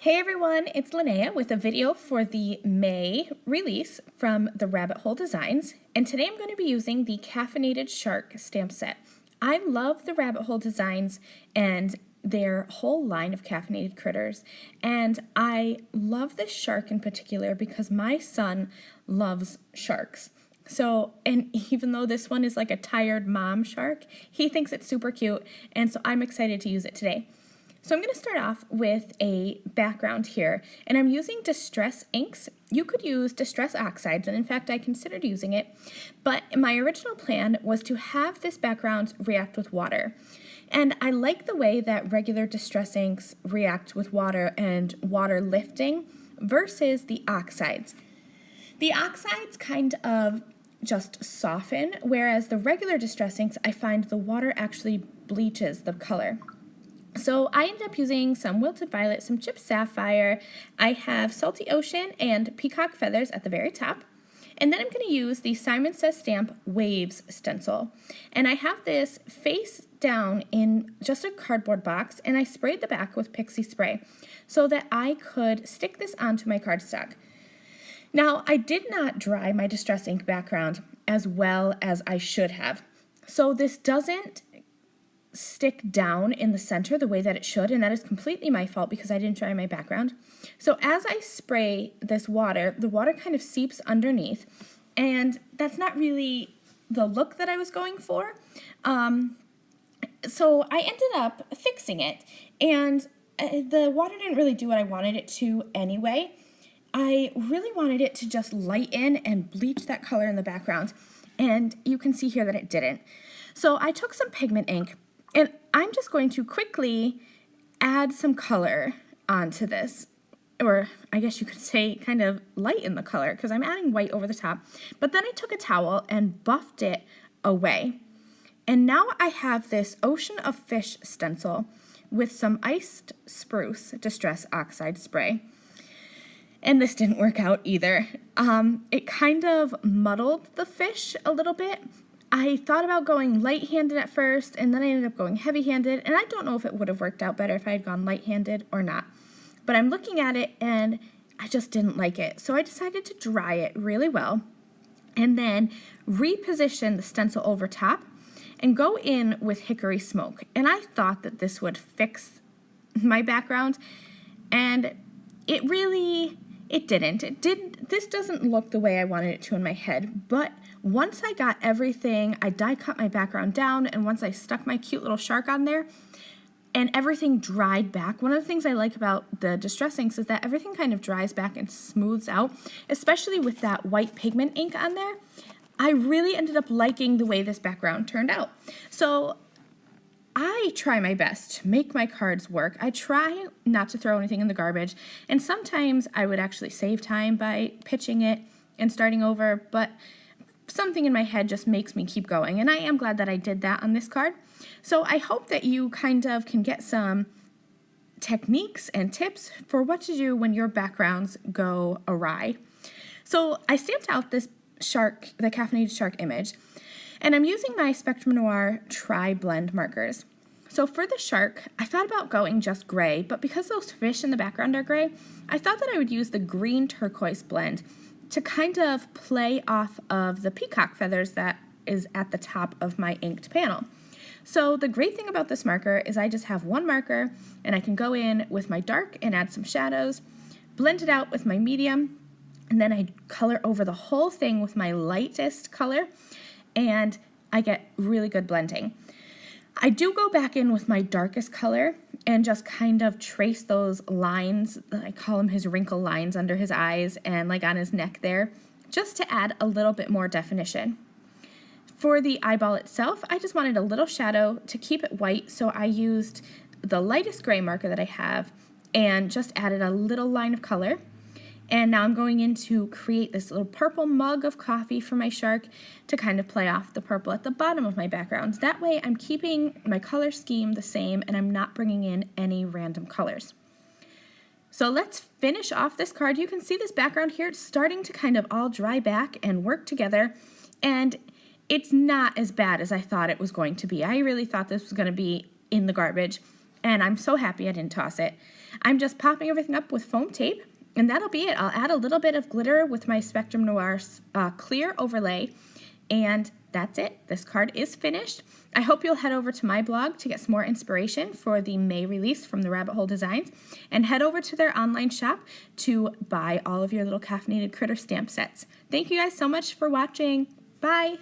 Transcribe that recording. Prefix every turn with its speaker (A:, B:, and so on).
A: Hey everyone, it's Lynnea with a video for the May release from the Rabbit Hole Designs, and today I'm going to be using the Caffeinated Shark stamp set. I love the Rabbit Hole Designs and their whole line of caffeinated critters, and I love this shark in particular because my son loves sharks. And even though this one is like a tired mom shark, he thinks it's super cute, and so I'm excited to use it today. So I'm going to start off with a background here, and I'm using Distress inks. You could use Distress oxides, and in fact I considered using it, but my original plan was to have this background react with water. And I like the way that regular Distress inks react with water and water lifting versus the oxides. The oxides kind of just soften, whereas the regular Distress inks, I find the water actually bleaches the color. So I ended up using some Wilted Violet, some Chipped Sapphire. I have Salty Ocean and Peacock Feathers at the very top. And then I'm going to use the Simon Says Stamp Waves stencil. And I have this face down in just a cardboard box, and I sprayed the back with Pixie Spray so that I could stick this onto my cardstock. Now, I did not dry my Distress ink background as well as I should have. So this doesn't stick down in the center the way that it should, and that is completely my fault because I didn't dry my background. So as I spray this water, the water kind of seeps underneath, and that's not really the look that I was going for. So I ended up fixing it, and the water didn't really do what I wanted it to anyway. I really wanted it to just lighten and bleach that color in the background, and you can see here that it didn't. So I took some pigment ink, and I'm just going to quickly add some color onto this, or I guess you could say kind of lighten the color because I'm adding white over the top. But then I took a towel and buffed it away. And now I have this Ocean of Fish stencil with some iced spruce Distress oxide spray. And this didn't work out either. It kind of muddled the fish a little bit. I thought about going light-handed at first, and then I ended up going heavy-handed, and I don't know if it would have worked out better if I had gone light-handed or not. But I'm looking at it, and I just didn't like it. So I decided to dry it really well, and then reposition the stencil over top, and go in with Hickory Smoke. And I thought that this would fix my background, and it didn't. This doesn't look the way I wanted it to in my head, but once I got everything, I die cut my background down, and once I stuck my cute little shark on there, and everything dried back. One of the things I like about the Distress inks is that everything kind of dries back and smooths out, especially with that white pigment ink on there. I really ended up liking the way this background turned out. So I try my best to make my cards work. I try not to throw anything in the garbage, and sometimes I would actually save time by pitching it and starting over, but something in my head just makes me keep going, and I am glad that I did that on this card. So I hope that you kind of can get some techniques and tips for what to do when your backgrounds go awry. So I stamped out this shark, the Caffeinated Shark image, and I'm using my Spectrum Noir Tri-Blend markers. So for the shark, I thought about going just gray, but because those fish in the background are gray, I thought that I would use the green turquoise blend to kind of play off of the peacock feathers that is at the top of my inked panel. So the great thing about this marker is I just have one marker, and I can go in with my dark and add some shadows, blend it out with my medium, and then I color over the whole thing with my lightest color, and I get really good blending. I do go back in with my darkest color and just kind of trace those lines, I call them his wrinkle lines under his eyes and like on his neck there, just to add a little bit more definition. For the eyeball itself, I just wanted a little shadow to keep it white, so I used the lightest gray marker that I have and just added a little line of color. And now I'm going in to create this little purple mug of coffee for my shark to kind of play off the purple at the bottom of my background. That way I'm keeping my color scheme the same and I'm not bringing in any random colors. So let's finish off this card. You can see this background here. It's starting to kind of all dry back and work together, and it's not as bad as I thought it was going to be. I really thought this was going to be in the garbage, and I'm so happy I didn't toss it. I'm just popping everything up with foam tape, and that'll be it. I'll add a little bit of glitter with my Spectrum Noir clear overlay, and that's it. This card is finished. I hope you'll head over to my blog to get some more inspiration for the May release from the Rabbit Hole Designs, and head over to their online shop to buy all of your little caffeinated critter stamp sets. Thank you guys so much for watching. Bye!